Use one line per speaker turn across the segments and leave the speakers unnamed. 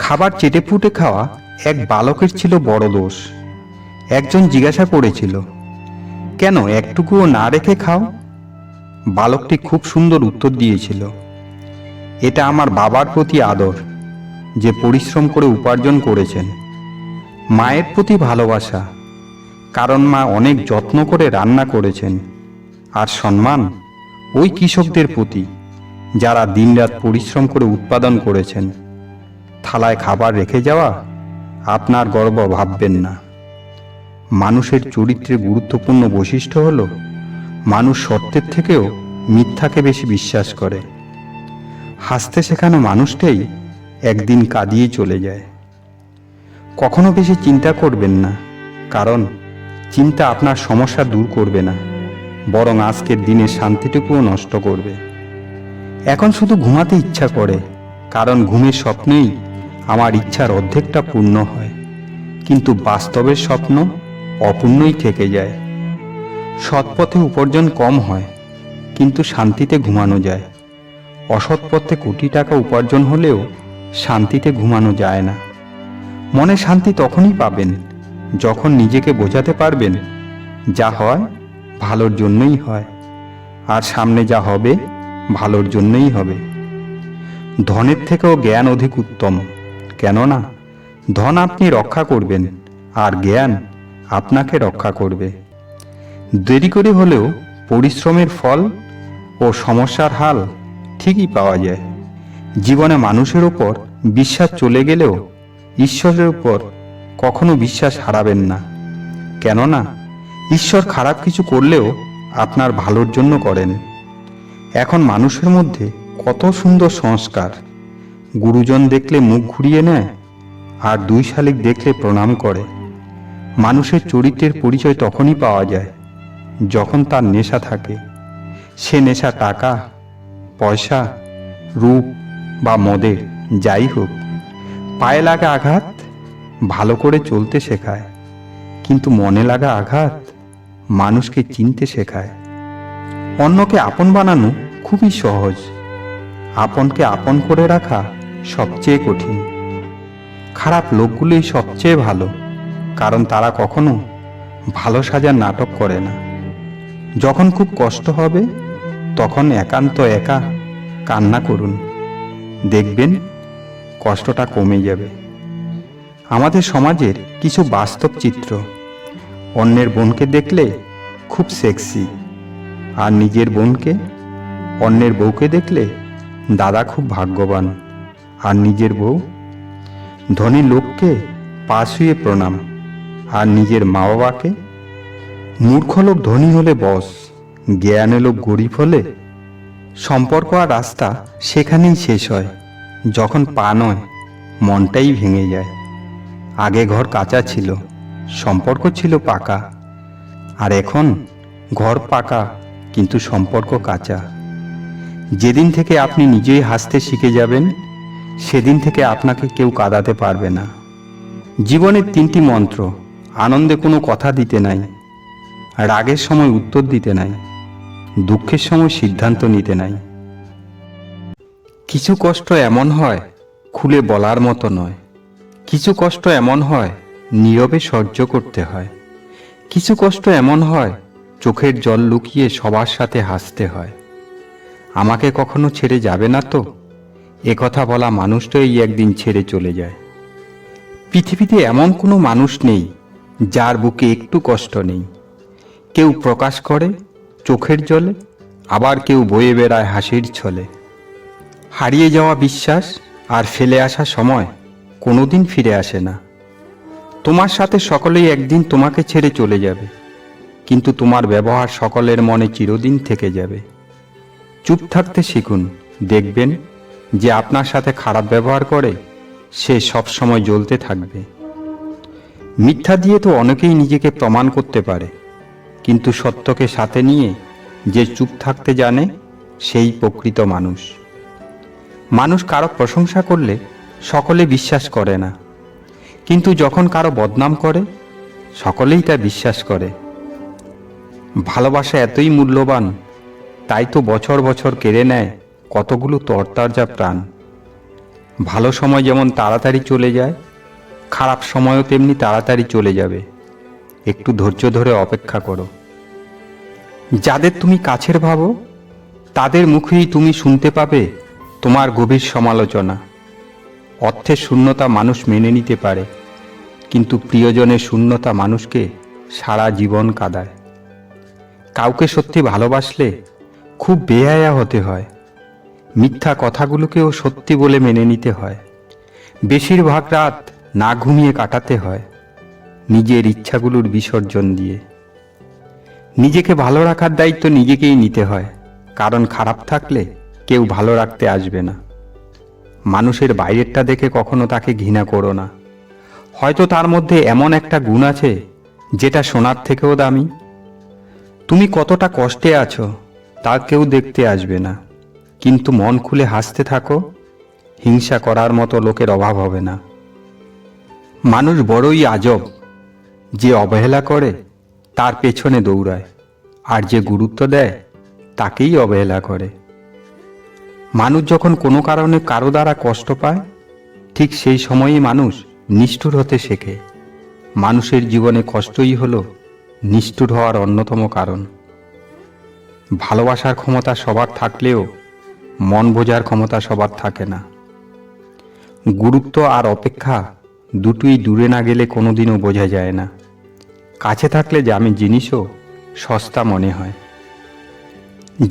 খাবার চেটেপুটে খাওয়া এক বালকের ছিল বড় দোষ। একজন জিজ্ঞাসা করেছিল, কেন একটুকুও না রেখে খাও? বালকটি খুব সুন্দর উত্তর দিয়েছিল, এটা আমার বাবার প্রতি আদর, যে পরিশ্রম করে উপার্জন করেছেন। মায়ের প্রতি ভালোবাসা, কারণ মা অনেক যত্ন করে রান্না করেছেন। আর সম্মান ওই কৃষকদের প্রতি, যারা দিনরাত পরিশ্রম করে উৎপাদন করেছেন। থালায় খাবার রেখে যাওয়া আপনার গর্ব ভাববেন না। মানুষের চরিত্রের গুরুত্বপূর্ণ বৈশিষ্ট্য হল, মানুষ সত্যের থেকেও মিথ্যাকে বেশি বিশ্বাস করে। হাসতে শেখানো মানুষটাই একদিন কাঁদিয়ে চলে যায়। কখনো বেশি চিন্তা করবেন না, কারণ চিন্তা আপনার সমস্যা দূর করবে না, বরং আজকের দিনের শান্তিটুকুও নষ্ট করবে। এখন শুধু ঘুমাতে ইচ্ছা করে, কারণ ঘুমের স্বপ্নেই আমার ইচ্ছার অর্ধেকটা পূর্ণ হয়, কিন্তু বাস্তবের স্বপ্ন অপূর্ণই থেকে যায়। সৎ পথে উপার্জন কম হয়, কিন্তু শান্তিতে ঘুমানো যায়। অসৎ পথে কোটি টাকা উপার্জন হলেও শান্তিতে ঘুমানো যায় না। মনে শান্তি তখনই পাবেন যখন নিজেকে বোঝাতে পারবেন, যা হয় ভালোর জন্যই হয়, আর সামনে যা হবে ভালোর জন্যই হবে। ধনের থেকেও জ্ঞান অধিক উত্তম, কেননা ধন আপনি রক্ষা করবেন, আর জ্ঞান আপনাকে রক্ষা করবে। দেরি করে হলেও পরিশ্রমের ফল ও সমস্যার হাল ঠিকই পাওয়া যায়। জীবনে মানুষের উপর বিশ্বাস চলে গেলেও ঈশ্বরের উপর কখনো বিশ্বাস হারাবেন না, কেননা ঈশ্বর খারাপ কিছু করলেও আপনার ভালোর জন্য করেন। এখন মানুষের মধ্যে কত সুন্দর সংস্কার। গুরুজন দেখলে মুখ ঘুরিয়ে নেয়, আর দুই শালিক দেখলে প্রণাম করে। মানুষের চরিত্রের পরিচয় তখনই পাওয়া যায় যখন তার নেশা থাকে। সে নেশা টাকা, পয়সা, রূপ বা মদের, যাই হোক। পায়ে লাগা আঘাত ভালো করে চলতে শেখায়, কিন্তু মনে লাগা আঘাত মানুষকে চিনতে শেখায়। অন্যকে আপন বানানো খুবই সহজ, আপনকে আপন করে রাখা সবচেয়ে কঠিন। খারাপ লোকগুলোই সবচেয়ে ভালো, কারণ তারা কখনো ভালো সাজার নাটক করে না। যখন খুব কষ্ট হবে, তখন একান্ত একা কান্না করুন, দেখবেন কষ্টটা কমে যাবে। আমাদের সমাজের কিছু বাস্তব চিত্র: অন্যের বোনকে দেখলে খুব সেক্সি, আর নিজের বোনকে, অন্যের বউকে দেখলে দাদা খুব ভাগ্যবান, আর নিজের বউ। ধনী লোককে পা ছুঁয়ে প্রণাম, আর নিজের মা বাবাকে। মূর্খ লোক ধনী হলে বস, জ্ঞানী লোক গরিব হলে। সম্পর্ক আর রাস্তা সেখানেই শেষ হয় যখন পা নয়, মনটাই ভেঙে যায়। আগে ঘর কাঁচা ছিল, সম্পর্ক ছিল পাকা, আর এখন ঘর পাকা কিন্তু সম্পর্ক কাঁচা। যেদিন থেকে আপনি নিজেই হাসতে শিখে যাবেন, সেদিন থেকে আপনাকে কেউ কাঁদাতে পারবে না। জীবনের 3টি মন্ত্র: আনন্দে কোনো কথা দিতে নাই, রাগের সময় উত্তর দিতে নাই, দুঃখের সময় সিদ্ধান্ত নিতে নাই। কিছু কষ্ট এমন হয় খুলে বলার মতো নয়, কিছু কষ্ট এমন হয় নীরবে সহ্য করতে হয়, কিছু কষ্ট এমন হয় চোখের জল লুকিয়ে সবার সাথে হাসতে হয়। আমাকে কখনো ছেড়ে যাবে না তো? কথা বলা মানুষটাই একদিন ছেড়ে চলে যায়। পৃথিবীতে এমন কোনো মানুষ নেই যার বুকে একটু কষ্ট নেই। কেউ প্রকাশ করে চোখের জলে, আবার কেউ বয়ে বেড়ায় হাসির ছলে। হারিয়ে যাওয়া বিশ্বাস আর ফেলে আসা সময় কোনোদিন ফিরে আসে না। তোমার সাথে সকলেই একদিন তোমাকে ছেড়ে চলে যাবে, কিন্তু তোমার ব্যবহার সকলের মনে চিরদিন থেকে যাবে। চুপ থাকতে শিখুন, দেখবেন যে আপনার সাথে খারাপ ব্যবহার করে সে সবসময় জ্বলতে থাকবে। মিথ্যা দিয়ে তো অনেকেই নিজেকে প্রমাণ করতে পারে, কিন্তু সত্যকে সাথে নিয়ে যে চুপ থাকতে জানে সেই প্রকৃত মানুষ। মানুষ কারো প্রশংসা করলে সকলে বিশ্বাস করে না, কিন্তু যখন কারো বদনাম করে সকলেই তা বিশ্বাস করে। ভালোবাসা এতই মূল্যবান, তাই তো বছর বছর কেড়ে নেয় কতগুলো তরতাজা প্রাণ। ভালো সময় যেমন তাড়াতাড়ি চলে যায়, খারাপ সময়ও তেমনি তাড়াতাড়ি চলে যাবে। একটু ধৈর্য ধরে অপেক্ষা করো। যাদের তুমি কাছের ভাবো তাদের মুখেই তুমি শুনতে পাবে তোমার গভীর সমালোচনা। অর্থের শূন্যতা মানুষ মেনে নিতে পারে, কিন্তু প্রিয়জনের শূন্যতা মানুষকে সারা জীবন কাঁদায়। কাউকে সত্যি ভালোবাসলে খুব বেহায়া হতে হয়। মিথ্যা কথাগুলোকেও সত্যি বলে মেনে নিতে হয়। বেশিরভাগ রাত না ঘুমিয়ে কাটাতে হয়, নিজের ইচ্ছাগুলোর বিসর্জন দিয়ে। নিজেকে ভালো রাখার দায়িত্ব নিজেকেই নিতে হয়, কারণ খারাপ থাকলে কেউ ভালো রাখতে আসবে না। মানুষের বাইরেরটা দেখে কখনো তাকে ঘৃণা করো না। হয়তো তার মধ্যে এমন একটা গুণ আছে যেটা সোনার থেকেও দামি। তুমি কতটা কষ্টে আছো তা কেউ দেখতে আসবে না, কিন্তু মন খুলে হাসতে থাকো, হিংসা করার মতো লোকের অভাব হবে না। মানুষ বড়ই আজব, যে অবহেলা করে তার পেছনে দৌড়ায়, আর যে গুরুত্ব দেয় তাকেই অবহেলা করে। মানুষ যখন কোনো কারণে কারো দ্বারা কষ্ট পায়, ঠিক সেই সময়ই মানুষ নিষ্ঠুর হতে শেখে। মানুষের জীবনে কষ্টই হলো নিষ্ঠুর হওয়ার অন্যতম কারণ। ভালোবাসার ক্ষমতা সবার থাকলেও মন বোঝার ক্ষমতা সবার থাকে না। গুরুত্ব আর অপেক্ষা দুটোই দূরে না গেলে কোনোদিনও বোঝা যায় না। কাছে থাকলে দামি জিনিসও সস্তা মনে হয়।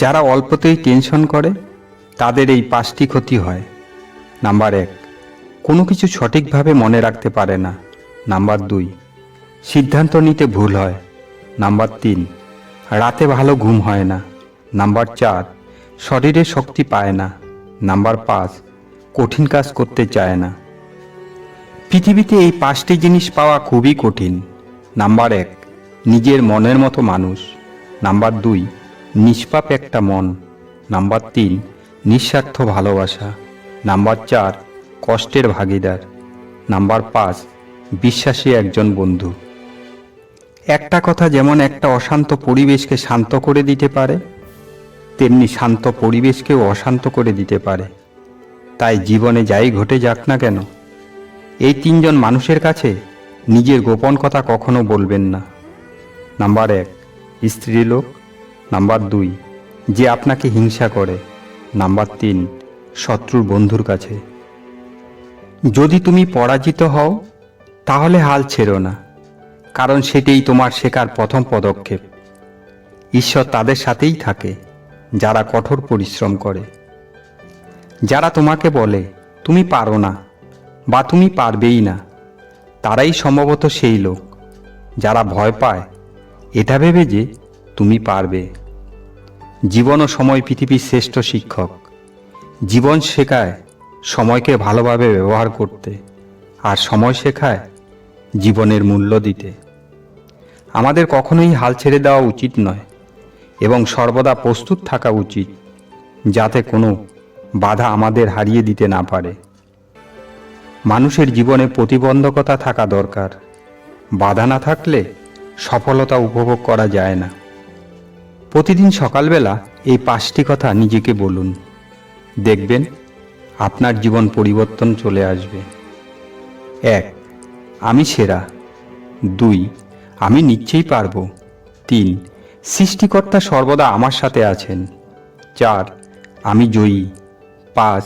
যারা অল্পতেই টেনশন করে তাদের এই 5টি ক্ষতি হয়। নাম্বার 1, কোনো কিছু সঠিকভাবে মনে রাখতে পারে না। নাম্বার 2, সিদ্ধান্ত নিতে ভুল হয়। নাম্বার 3, রাতে ভালো ঘুম হয় না। নাম্বার 4, শরীরে শক্তি পায় না। নাম্বার 5, কঠিন কাজ করতে চায় না। পৃথিবীতে এই 5টি জিনিস পাওয়া খুবই কঠিন। নাম্বার 1, নিজের মনের মতো মানুষ। নাম্বার 2, নিষ্পাপ একটা মন। নাম্বার 3, নিঃস্বার্থ ভালোবাসা। নাম্বার 4, কষ্টের ভাগিদার। নাম্বার 5, বিশ্বাসী একজন বন্ধু। একটা কথা যেমন একটা অশান্ত পরিবেশকে শান্ত করে দিতে পারে, তেমনি শান্ত পরিবেশকেও অশান্ত করে দিতে পারে। তাই জীবনে যাই ঘটে যাক না কেন, এই 3জন মানুষের কাছে নিজের গোপন কথা কখনো বলবেন না। নাম্বার 1, স্ত্রীলোক। নাম্বার 2, যে আপনাকে হিংসা করে। নাম্বার 3, শত্রুর বন্ধুর কাছে। যদি তুমি পরাজিত হও তাহলে হাল ছেড়ো না, কারণ সেটাই তোমার শেখার প্রথম পদক্ষেপ। ঈশ্বর তাদের সাথেই থাকে যারা কঠোর পরিশ্রম করে। যারা তোমাকে বলে তুমি পারো না বা তুমি পারবেই না, তারাই সম্ভবত সেই লোক যারা ভয় পায় এটা ভেবে যে তুমি পারবে। জীবন ও সময় পৃথিবীর শ্রেষ্ঠ শিক্ষক। জীবন শেখায় সময়কে ভালোভাবে ব্যবহার করতে, আর সময় শেখায় জীবনের মূল্য দিতে। আমাদের কখনোই হাল ছেড়ে দেওয়া উচিত নয়, এবং সর্বদা প্রস্তুত থাকা উচিত, যাতে কোনো বাধা আমাদের হারিয়ে দিতে না পারে। মানুষের জীবনে প্রতিবন্ধকতা থাকা দরকার। বাধা না থাকলে সফলতা উপভোগ করা যায় না। প্রতিদিন সকালবেলা এই 5টি কথা নিজেকে বলুন, দেখবেন আপনার জীবন পরিবর্তন চলে আসবে। 1, আমি সেরা। 2, আমি নিশ্চয়ই পারবো। 3, সৃষ্টিকর্তা সর্বদা আমার সাথে আছেন। 4, আমি জয়ী। 5,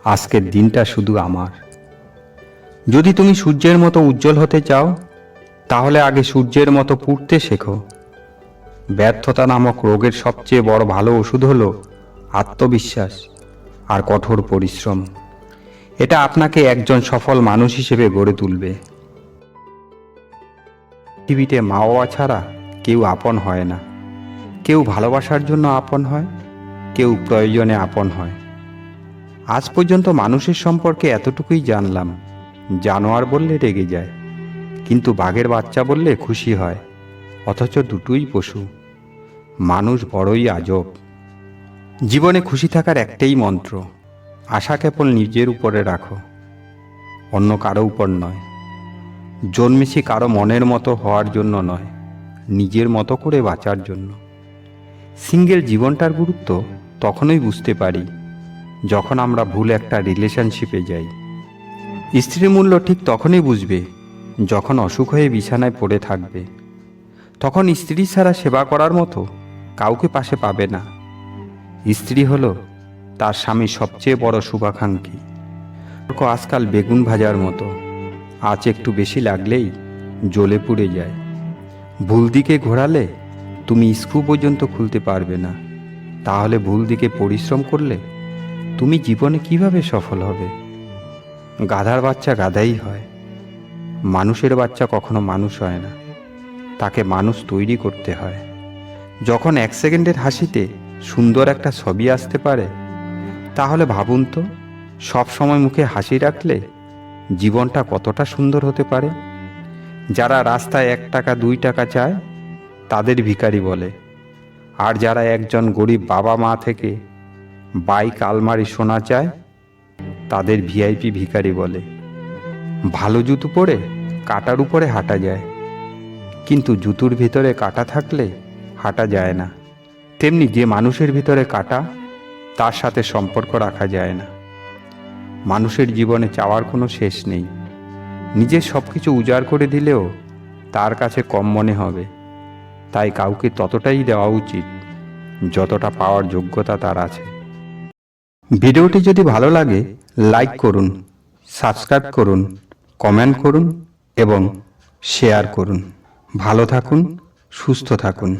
আজকের দিনটা শুধু আমার। যদি তুমি সূর্যের মতো উজ্জ্বল হতে চাও, তাহলে আগে সূর্যের মতো পুড়তে শেখো। ব্যর্থতা নামক রোগের সবচেয়ে বড় ভালো ওষুধ হলো আত্মবিশ্বাস আর কঠোর পরিশ্রম। এটা আপনাকে একজন সফল মানুষ হিসেবে গড়ে তুলবে। পৃথিবীতে মা বাবা ছাড়া কেউ আপন হয় না। কেউ ভালোবাসার জন্য আপন হয়, কেউ প্রয়োজনে আপন হয়। আজ পর্যন্ত মানুষের সম্পর্কে এতটুকুই জানলাম, জানোয়ার বললে রেগে যায়, কিন্তু বাঘের বাচ্চা বললে খুশি হয়। অথচ দুটোই পশু। মানুষ বড়ই আজব। জীবনে খুশি থাকার একটাই মন্ত্র, আশা কেবল নিজের উপরে রাখো, অন্য কারো উপর নয়। জন্মেছি কারো মনের মতো হওয়ার জন্য নয়, নিজের মতো করে বাঁচার জন্য। সিঙ্গেল জীবনটার গুরুত্ব তখনই বুঝতে পারি যখন আমরা ভুল একটা রিলেশনশিপে যাই। স্ত্রীর মূল্য ঠিক তখনই বুঝবে যখন অসুখ হয়ে বিছানায় পড়ে থাকবে। তখন স্ত্রী ছাড়া সেবা করার মতো কাউকে পাশে পাবে না। স্ত্রী হলো তার স্বামীর সবচেয়ে বড় শুভাকাঙ্ক্ষী। আজকাল বেগুন ভাজার মতো, আঁচ একটু বেশি লাগলেই জ্বলে পুড়ে যায়। ভুল দিকে ঘোরালে তুমি স্ক্রু পর্যন্ত খুলতে পারবে না। তাহলে ভুল দিকে পরিশ্রম করলে তুমি জীবনে কিভাবে সফল হবে? গাধার বাচ্চা গাধাই হয়, মানুষের বাচ্চা কখনো মানুষ হয় না, তাকে মানুষ তৈরি করতে হয়। যখন 1 সেকেন্ডের হাসিতে সুন্দর একটা ছবি আসতে পারে, তাহলে ভাবুন তো সব সময় মুখে হাসি রাখলে জীবনটা কতটা সুন্দর হতে পারে। যারা রাস্তায় 1 টাকা 2 টাকা চায় তাদের ভিখারি বলে, আর যারা একজন গরিব বাবা মা থেকে বাইক আলমারি সোনা চায় তাদের ভিআইপি ভিখারি বলে। ভালো জুতো পরে কাঁটার উপরে হাঁটা যায়, কিন্তু জুতোর ভিতরে কাঁটা থাকলে হাঁটা যায় না। তেমনি যে মানুষের ভিতরে কাঁটা, তার সাথে সম্পর্ক রাখা যায় না। মানুষের জীবনে চাওয়ার কোনো শেষ নেই। নিজের সব কিছু উজাড় করে দিলেও তার কাছে কম মনে হবে। তাই কাউকে ততটাই দেওয়া উচিত যতটা পাওয়ার যোগ্যতা তার আছে। ভিডিওটি যদি ভালো লাগে লাইক করুন, সাবস্ক্রাইব করুন, কমেন্ট করুন এবং শেয়ার করুন। ভালো থাকুন, সুস্থ থাকুন।